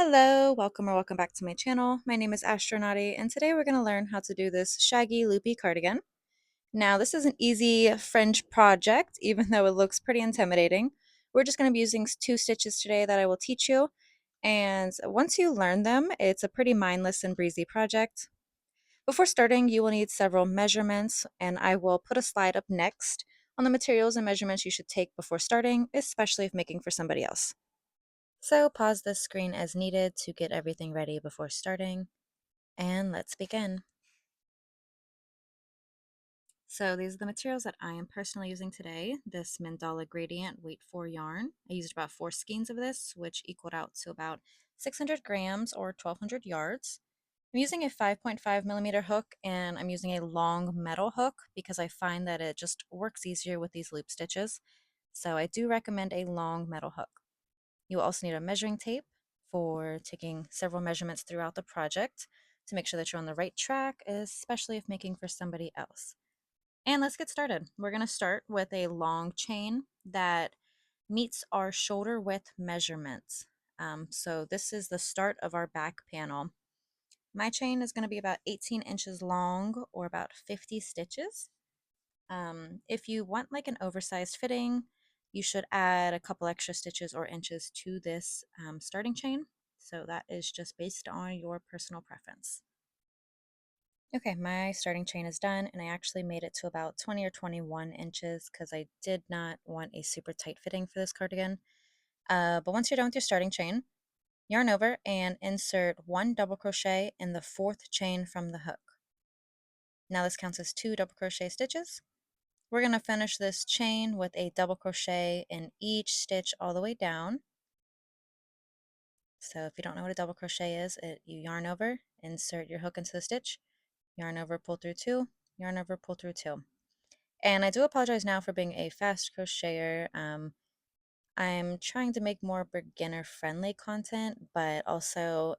Hello, welcome or welcome back to my channel. My name is AstroKnotty, and today we're going to learn how to do this shaggy loopy cardigan. Now, this is an easy fringe project, even though it looks pretty intimidating. We're just going to be using two stitches today that I will teach you, and once you learn them, it's a pretty mindless and breezy project. Before starting, you will need several measurements, and I will put a slide up next on the materials and measurements you should take before starting, especially if making for somebody else. So pause this screen as needed to get everything ready before starting, and let's begin. So these are the materials that I am personally using today. This mandala gradient weight 4 yarn. I used about 4 skeins of this, which equaled out to about 600 grams or 1200 yards. I'm using a 5.5 millimeter hook, and I'm using a long metal hook because I find that it just works easier with these loop stitches. So I do recommend a long metal hook. You will also need a measuring tape for taking several measurements throughout the project to make sure that you're on the right track, especially if making for somebody else. And let's get started. We're going to start with a long chain that meets our shoulder width measurements. So this is the start of our back panel. My chain is going to be about 18 inches long or about 50 stitches. If you want like an oversized fitting, you should add a couple extra stitches or inches to this starting chain. So that is just based on your personal preference. Okay, my starting chain is done, and I actually made it to about 20 or 21 inches because I did not want a super tight fitting for this cardigan. But once you're done with your starting chain, yarn over and insert 1 double crochet in the 4th chain from the hook. Now this counts as 2 double crochet stitches. We're going to finish this chain with a double crochet in each stitch all the way down. So if you don't know what a double crochet is, you yarn over, insert your hook into the stitch, yarn over, pull through 2, yarn over, pull through 2. And I do apologize now for being a fast crocheter. I'm trying to make more beginner friendly content, but also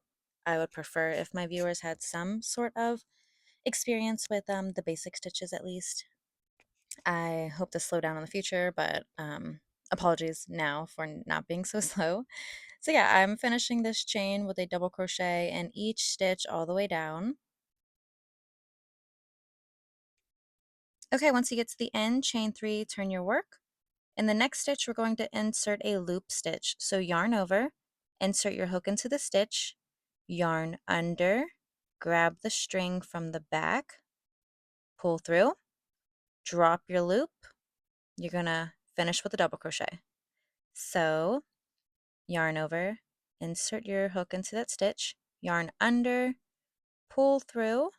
I would prefer if my viewers had some sort of experience with the basic stitches at least. I hope to slow down in the future, but apologies now for not being so slow. So yeah, I'm finishing this chain with a double crochet in each stitch all the way down. Okay, once you get to the end, chain 3, turn your work. In the next stitch, we're going to insert a loop stitch. So yarn over, insert your hook into the stitch, yarn under, grab the string from the back, pull through, drop your loop. You're gonna finish with a double crochet. So yarn over, insert your hook into that stitch, yarn under, pull through,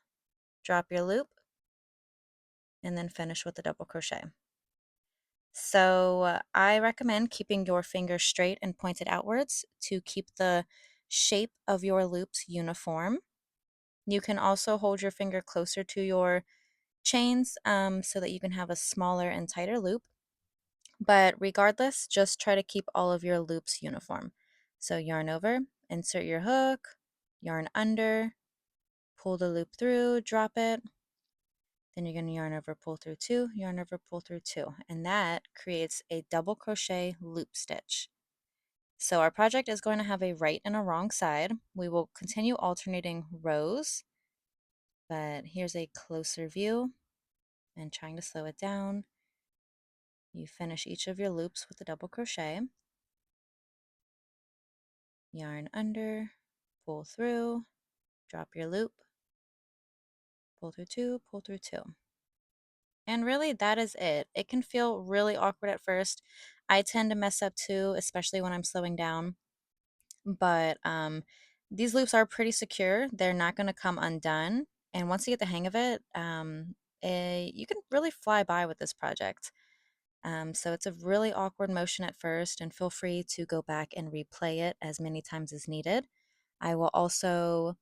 drop your loop, and then finish with a double crochet. So I recommend keeping your fingers straight and pointed outwards to keep the shape of your loops uniform. You can also hold your finger closer to your chains so that you can have a smaller and tighter loop. But regardless, just try to keep all of your loops uniform. So yarn over, insert your hook, yarn under, pull the loop through, drop it. Then you're going to yarn over, pull through 2, yarn over, pull through 2. And that creates a double crochet loop stitch. So our project is going to have a right and a wrong side. We will continue alternating rows, but here's a closer view and trying to slow it down. You finish each of your loops with a double crochet, yarn under, pull through, drop your loop, pull through 2, pull through 2. And really, that is it. It can feel really awkward at first. I tend to mess up too, especially when I'm slowing down. But these loops are pretty secure. They're not going to come undone. And once you get the hang of it, you can really fly by with this project. So it's a really awkward motion at first, and feel free to go back and replay it as many times as needed. I will also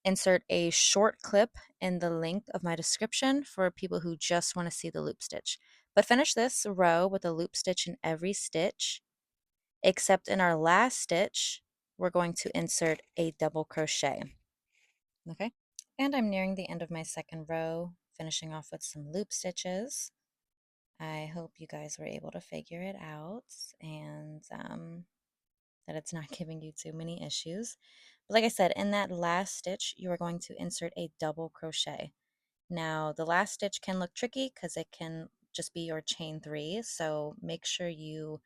insert a short clip in the link of my description for people who just want to see the loop stitch. But finish this row with a loop stitch in every stitch, except in our last stitch, we're going to insert a double crochet. Okay, and I'm nearing the end of my second row, finishing off with some loop stitches. I hope you guys were able to figure it out, and that it's not giving you too many issues. But like I said, in that last stitch, you are going to insert a double crochet. Now, the last stitch can look tricky because it can just be your chain 3, so make sure you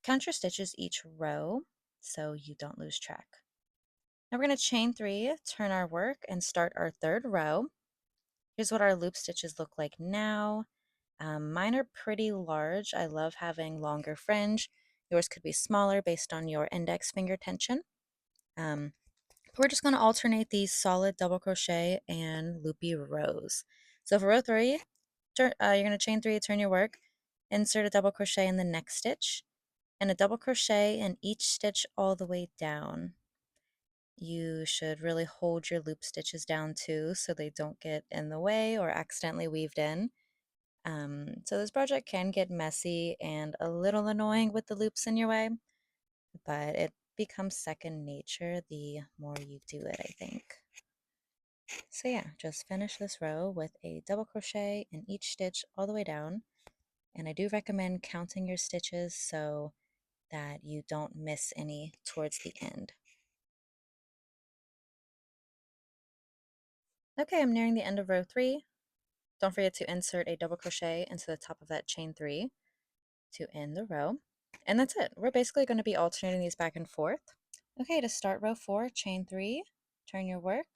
count your stitches each row so you don't lose track. Now we're going to chain 3, turn our work, and start our third row. Here's what our loop stitches look like now. Mine are pretty large. I love having longer fringe. Yours could be smaller based on your index finger tension. But we're just going to alternate these solid double crochet and loopy rows. So for row 3, you're going to chain 3, turn your work, insert a double crochet in the next stitch, and a double crochet in each stitch all the way down. You should really hold your loop stitches down too so they don't get in the way or accidentally weaved in. So this project can get messy and a little annoying with the loops in your way, but it becomes second nature the more you do it, I think. So yeah, just finish this row with a double crochet in each stitch all the way down. And I do recommend counting your stitches so that you don't miss any towards the end. Okay, I'm nearing the end of row 3. Don't forget to insert a double crochet into the top of that chain 3 to end the row. And that's it. We're basically going to be alternating these back and forth. Okay, to start row 4, chain 3, turn your work,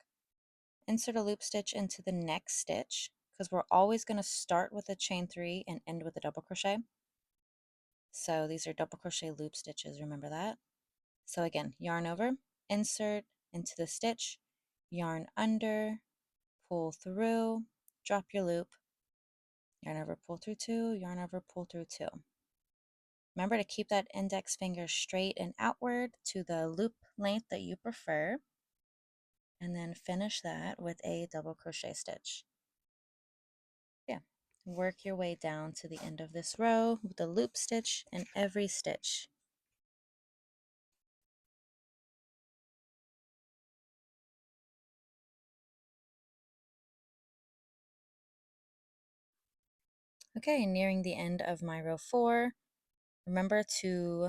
insert a loop stitch into the next stitch because we're always going to start with a chain 3 and end with a double crochet. So these are double crochet loop stitches, remember that? So again, yarn over, insert into the stitch, yarn under, pull through, drop your loop, yarn over, pull through 2, yarn over, pull through 2. Remember to keep that index finger straight and outward to the loop length that you prefer, and then finish that with a double crochet stitch. Yeah, work your way down to the end of this row with a loop stitch in every stitch. Okay, nearing the end of my row 4, remember to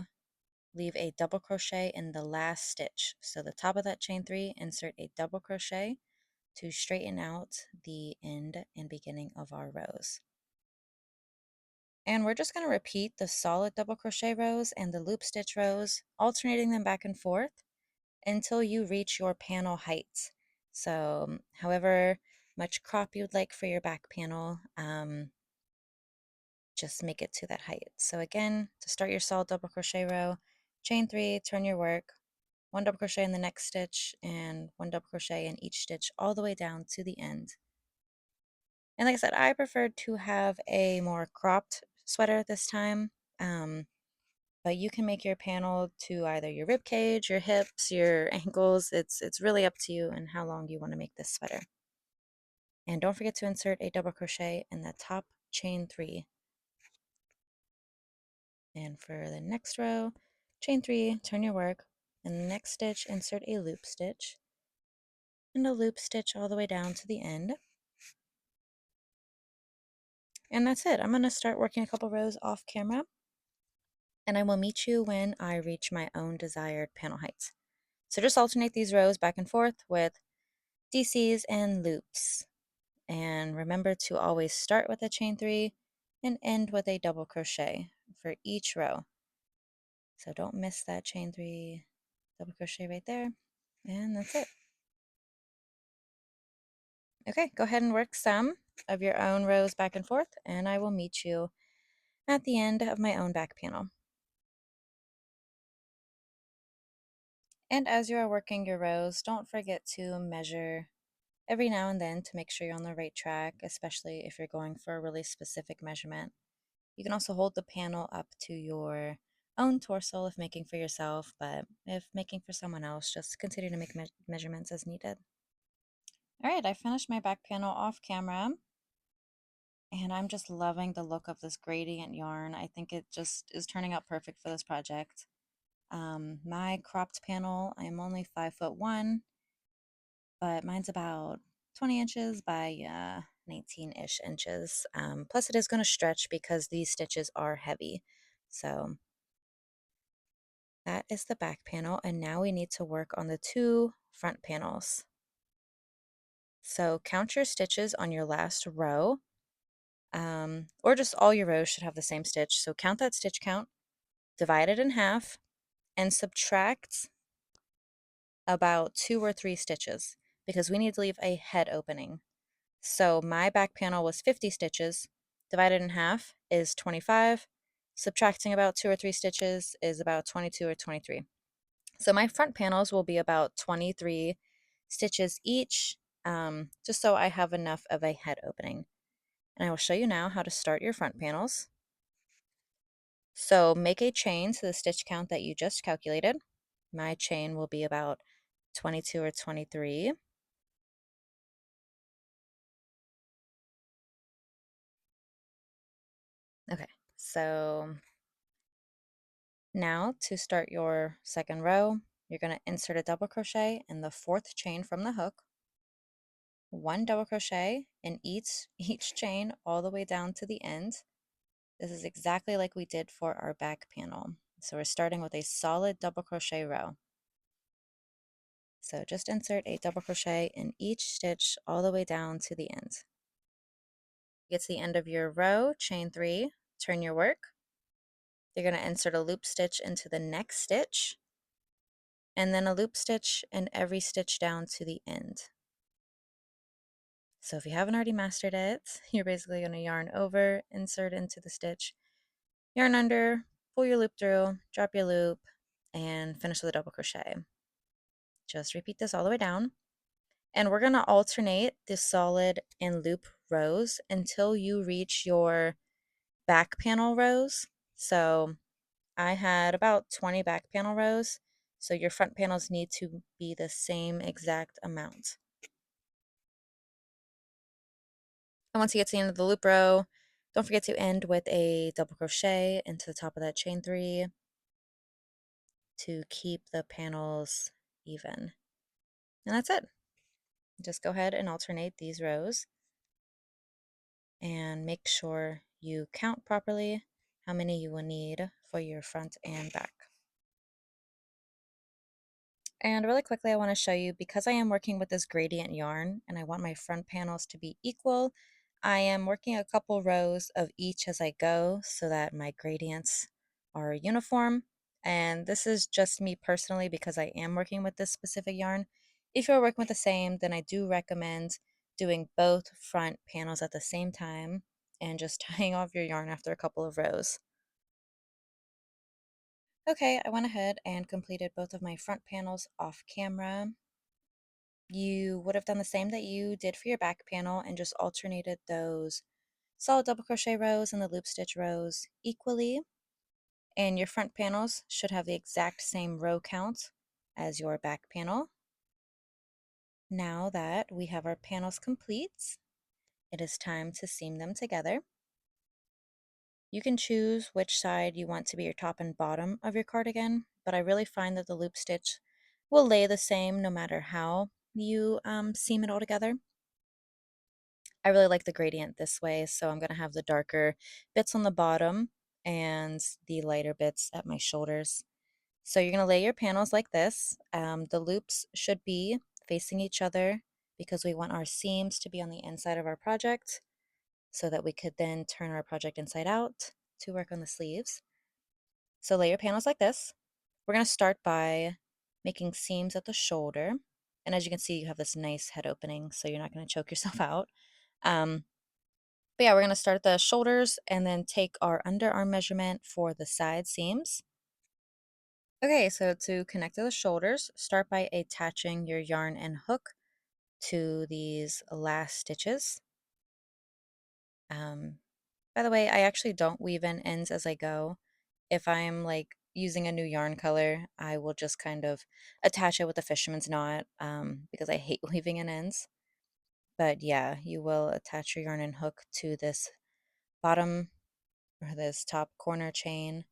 leave a double crochet in the last stitch. So the top of that chain 3, insert a double crochet to straighten out the end and beginning of our rows. And we're just going to repeat the solid double crochet rows and the loop stitch rows, alternating them back and forth until you reach your panel height. So however much crop you'd like for your back panel, just make it to that height. So again, to start your solid double crochet row, chain 3, turn your work, 1 double crochet in the next stitch, and 1 double crochet in each stitch all the way down to the end. And like I said, I prefer to have a more cropped sweater this time, but you can make your panel to either your rib cage, your hips, your ankles. It's really up to you and how long you want to make this sweater. And don't forget to insert a double crochet in the top chain 3. And for the next row, chain 3, turn your work, in the next stitch, insert a loop stitch, and a loop stitch all the way down to the end. And that's it. I'm going to start working a couple rows off camera, and I will meet you when I reach my own desired panel heights. So just alternate these rows back and forth with DCs and loops. And remember to always start with a chain 3 and end with a double crochet for each row. So don't miss that chain 3 double crochet right there. And that's it. Okay, go ahead and work some of your own rows back and forth, and I will meet you at the end of my own back panel. And as you are working your rows, don't forget to measure every now and then to make sure you're on the right track, especially if you're going for a really specific measurement. You can also hold the panel up to your own torso if making for yourself, but if making for someone else, just continue to make measurements as needed. All right, I finished my back panel off camera, and I'm just loving the look of this gradient yarn. I think it just is turning out perfect for this project. My cropped panel, I'm only 5'1", but mine's about 20 inches by 19-ish inches. Plus it is going to stretch because these stitches are heavy. So That is the back panel, and now we need to work on the two front panels. So count your stitches on your last row, or just all your rows should have the same stitch. So count that stitch count, divide it in half, and subtract about 2 or 3 stitches because we need to leave a head opening. So my back panel was 50 stitches, divided in half is 25, subtracting about 2 or 3 stitches is about 22 or 23. So my front panels will be about 23 stitches each, just so I have enough of a head opening. And I will show you now how to start your front panels. So make a chain to the stitch count that you just calculated. My chain will be about 22 or 23. Okay, so now to start your second row, you're going to insert a double crochet in the 4th chain from the hook, 1 double crochet in each chain all the way down to the end. This is exactly like we did for our back panel. So we're starting with a solid double crochet row. So just insert a double crochet in each stitch all the way down to the end. Get to the end of your row, chain 3, turn your work. You're going to insert a loop stitch into the next stitch, and then a loop stitch in every stitch down to the end. So if you haven't already mastered it, you're basically going to yarn over, insert into the stitch, yarn under, pull your loop through, drop your loop, and finish with a double crochet. Just repeat this all the way down. And we're going to alternate the solid and loop rows until you reach your back panel rows. So I had about 20 back panel rows, so your front panels need to be the same exact amount. And once you get to the end of the loop row, don't forget to end with a double crochet into the top of that chain 3 to keep the panels even. And that's it. Just go ahead and alternate these rows and make sure you count properly how many you will need for your front and back. And really quickly, I want to show you, because I am working with this gradient yarn and I want my front panels to be equal, I am working a couple rows of each as I go so that my gradients are uniform. And this is just me personally because I am working with this specific yarn. If you're working with the same, then I do recommend doing both front panels at the same time and just tying off your yarn after a couple of rows. Okay, I went ahead and completed both of my front panels off camera. You would have done the same that you did for your back panel and just alternated those solid double crochet rows and the loop stitch rows equally. And your front panels should have the exact same row count as your back panel. Now that we have our panels complete, it is time to seam them together. You can choose which side you want to be your top and bottom of your cardigan, but I really find that the loop stitch will lay the same no matter how you seam it all together. I really like the gradient this way, so I'm going to have the darker bits on the bottom and the lighter bits at my shoulders. So you're going to lay your panels like this. The loops should be facing each other because we want our seams to be on the inside of our project so that we could then turn our project inside out to work on the sleeves. So lay your panels like this. We're going to start by making seams at the shoulder. And as you can see, you have this nice head opening, so you're not going to choke yourself out. But yeah, we're going to start at the shoulders and then take our underarm measurement for the side seams. Okay, so to connect to the shoulders, start by attaching your yarn and hook to these last stitches. By the way, I actually don't weave in ends as I go. If I'm like using a new yarn color, I will just kind of attach it with a fisherman's knot because I hate weaving in ends. But yeah, you will attach your yarn and hook to this bottom or this top corner chain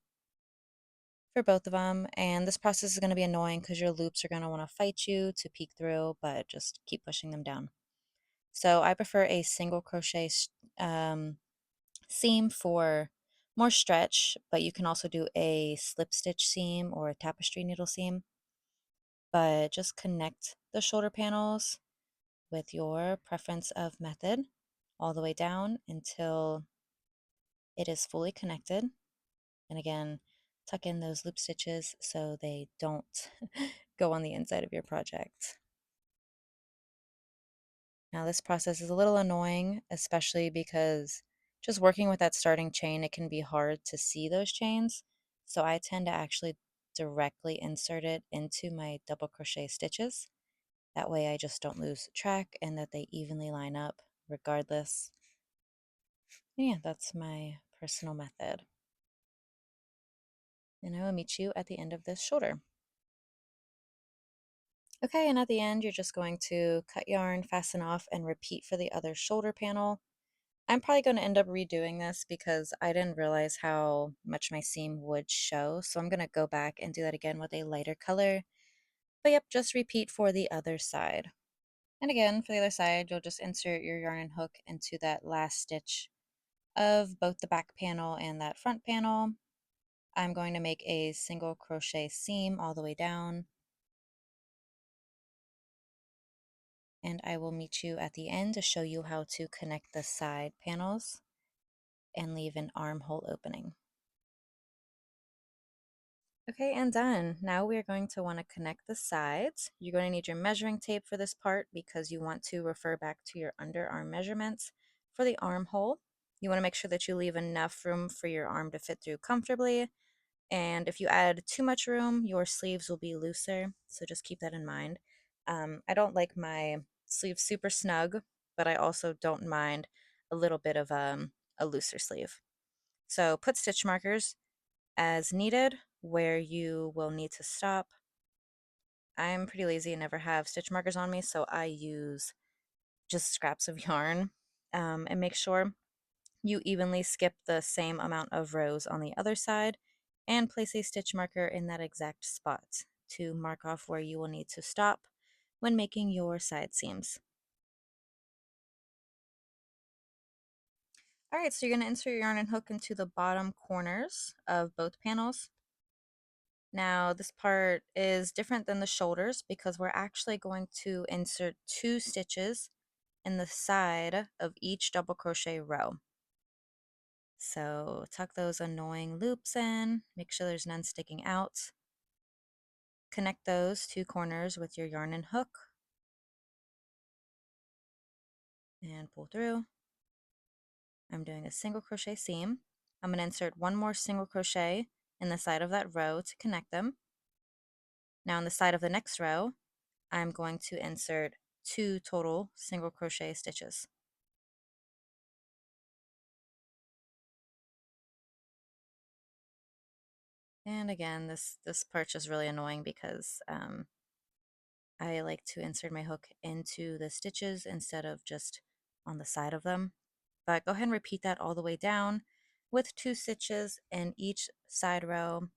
for both of them. And this process is going to be annoying because your loops are going to want to fight you to peek through, but just keep pushing them down. So I prefer a single crochet seam for more stretch, but you can also do a slip stitch seam or a tapestry needle seam. But just connect the shoulder panels with your preference of method all the way down until it is fully connected. And again, tuck in those loop stitches so they don't go on the inside of your project. Now this process is a little annoying, especially because just working with that starting chain, it can be hard to see those chains. So I tend to actually directly insert it into my double crochet stitches. That way I just don't lose track and that they evenly line up regardless. And yeah, that's my personal method. And I will meet you at the end of this shoulder. Okay, and at the end, you're just going to cut yarn, fasten off, and repeat for the other shoulder panel. I'm probably going to end up redoing this because I didn't realize how much my seam would show. So I'm going to go back and do that again with a lighter color. But yep, just repeat for the other side. And again, for the other side, you'll just insert your yarn and hook into that last stitch of both the back panel and that front panel. I'm going to make a single crochet seam all the way down. And I will meet you at the end to show you how to connect the side panels and leave an armhole opening. Okay, and done. Now we are going to want to connect the sides. You're going to need your measuring tape for this part because you want to refer back to your underarm measurements for the armhole. You want to make sure that you leave enough room for your arm to fit through comfortably. And if you add too much room, your sleeves will be looser. So just keep that in mind. I don't like my sleeves super snug, but I also don't mind a little bit of a looser sleeve. So put stitch markers as needed where you will need to stop. I'm pretty lazy and never have stitch markers on me, so I use just scraps of yarn, and make sure you evenly skip the same amount of rows on the other side and place a stitch marker in that exact spot to mark off where you will need to stop when making your side seams. All right, so you're going to insert your yarn and hook into the bottom corners of both panels. Now, this part is different than the shoulders because we're actually going to insert 2 stitches in the side of each double crochet row. So tuck those annoying loops in, make sure there's none sticking out. Connect those 2 corners with your yarn and hook and pull through. I'm doing a single crochet seam. I'm going to insert 1 more single crochet in the side of that row to connect them. Now on the side of the next row, I'm going to insert 2 total single crochet stitches. And again, this part's just really annoying because I like to insert my hook into the stitches instead of just on the side of them. But go ahead and repeat that all the way down with 2 stitches in each side row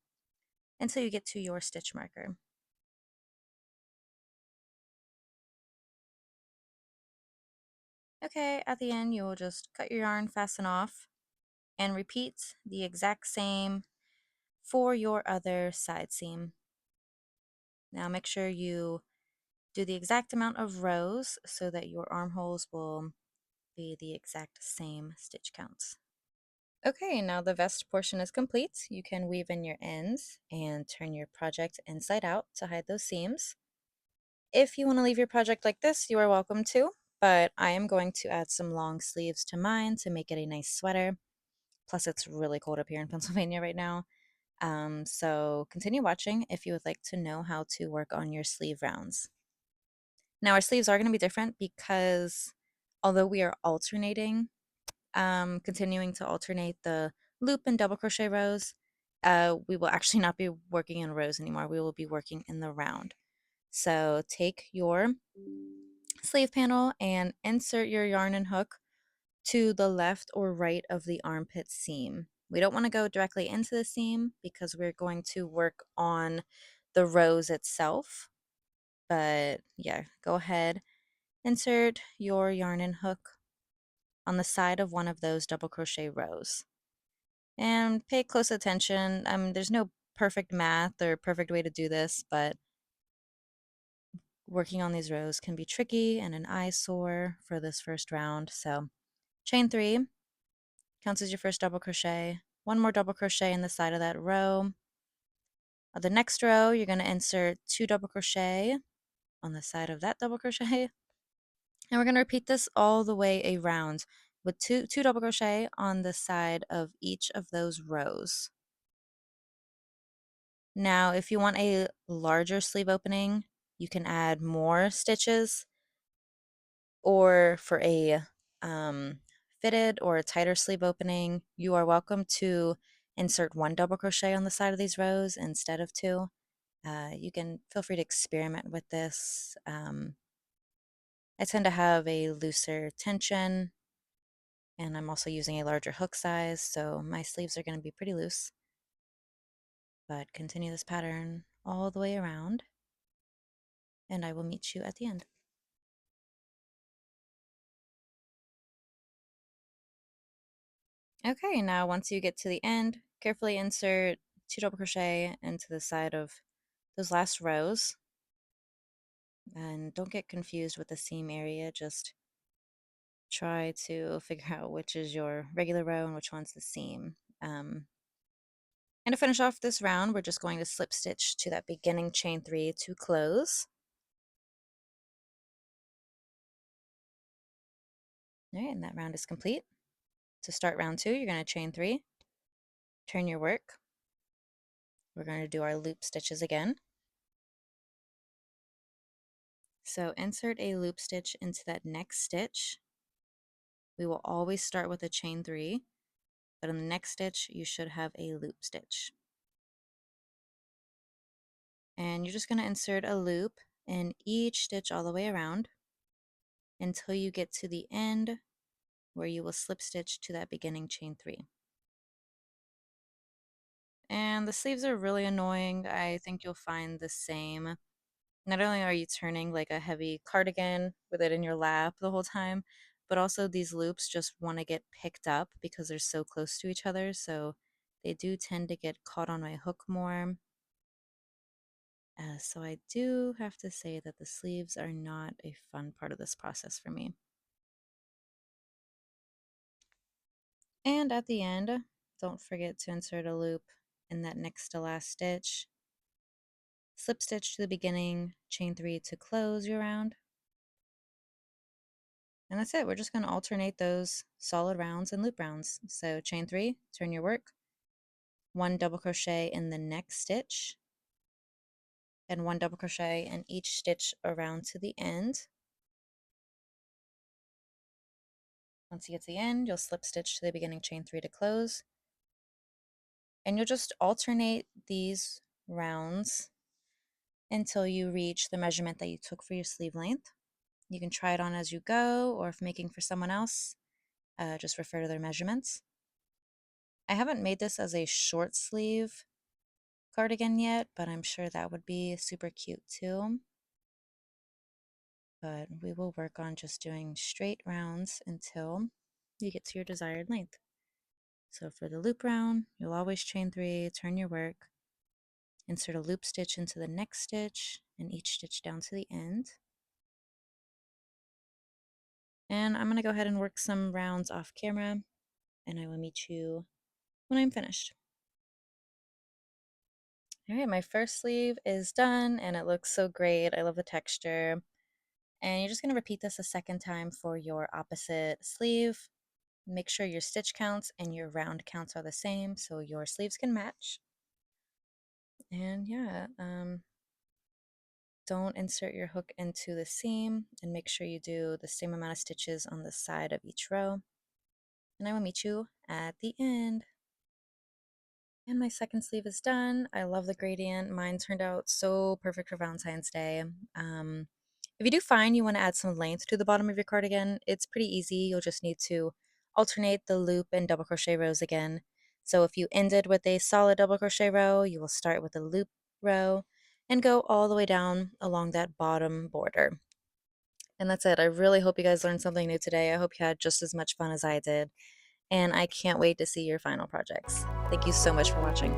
until you get to your stitch marker. Okay, at the end you will just cut your yarn, fasten off, and repeat the exact same for your other side seam. Now make sure you do the exact amount of rows so that your armholes will be the exact same stitch counts. Okay, now the vest portion is complete. You can weave in your ends and turn your project inside out to hide those seams. If you want to leave your project like this, you are welcome to, but I am going to add some long sleeves to mine to make it a nice sweater. Plus, it's really cold up here in Pennsylvania right now. So continue watching if you would like to know how to work on your sleeve rounds. Now, our sleeves are going to be different because although we are alternating, continuing to alternate the loop and double crochet rows, we will actually not be working in rows anymore. We will be working in the round. So take your sleeve panel and insert your yarn and hook to the left or right of the armpit seam. We don't want to go directly into the seam because we're going to work on the rows itself. But yeah, go ahead, insert your yarn and hook on the side of one of those double crochet rows. And pay close attention. There's no perfect math or perfect way to do this, but working on these rows can be tricky and an eyesore for this first round. So chain 3 counts as your first double crochet. One more double crochet in the side of that row. The next row, you're going to insert 2 double crochet on the side of that double crochet. And we're going to repeat this all the way around with two double crochet on the side of each of those rows. Now, if you want a larger sleeve opening, you can add more stitches, or for a fitted or a tighter sleeve opening, you are welcome to insert 1 double crochet on the side of these rows instead of 2. You can feel free to experiment with this. I tend to have a looser tension, and I'm also using a larger hook size, so my sleeves are going to be pretty loose. But continue this pattern all the way around, and I will meet you at the end. Okay, now once you get to the end, carefully insert 2 double crochet into the side of those last rows. And don't get confused with the seam area, just try to figure out which is your regular row and which one's the seam. And to finish off this round, we're just going to slip stitch to that beginning chain 3 to close. All right, and that round is complete. To start round 2, you're going to chain 3, turn your work. We're going to do our loop stitches again. So insert a loop stitch into that next stitch. We will always start with a chain 3, but in the next stitch, you should have a loop stitch. And you're just going to insert a loop in each stitch all the way around until you get to the end, where you will slip stitch to that beginning chain 3. And the sleeves are really annoying. I think you'll find the same. Not only are you turning like a heavy cardigan with it in your lap the whole time, but also these loops just want to get picked up because they're so close to each other. So they do tend to get caught on my hook more. So I do have to say that the sleeves are not a fun part of this process for me. And at the end, don't forget to insert a loop in that next to last stitch. Slip stitch to the beginning, chain 3 to close your round. And that's it. We're just going to alternate those solid rounds and loop rounds. So chain 3, turn your work, 1 double crochet in the next stitch, and 1 double crochet in each stitch around to the end. Once you get to the end, you'll slip stitch to the beginning chain 3 to close. And you'll just alternate these rounds until you reach the measurement that you took for your sleeve length. You can try it on as you go, or if making for someone else, just refer to their measurements. I haven't made this as a short sleeve cardigan yet, but I'm sure that would be super cute too. But we will work on just doing straight rounds until you get to your desired length. So for the loop round, you'll always chain 3, turn your work, insert a loop stitch into the next stitch, and each stitch down to the end. And I'm going to go ahead and work some rounds off camera, and I will meet you when I'm finished. All right, my first sleeve is done, and it looks so great. I love the texture. And you're just going to repeat this a second time for your opposite sleeve. Make sure your stitch counts and your round counts are the same so your sleeves can match. And yeah, don't insert your hook into the seam, and make sure you do the same amount of stitches on the side of each row. And I will meet you at the end. And my second sleeve is done. I love the gradient. Mine turned out so perfect for Valentine's Day. If you do find you want to add some length to the bottom of your cardigan, it's pretty easy. You'll just need to alternate the loop and double crochet rows again. So if you ended with a solid double crochet row, you will start with a loop row and go all the way down along that bottom border. And that's it. I really hope you guys learned something new today. I hope you had just as much fun as I did. and I can't wait to see your final projects. Thank you so much for watching.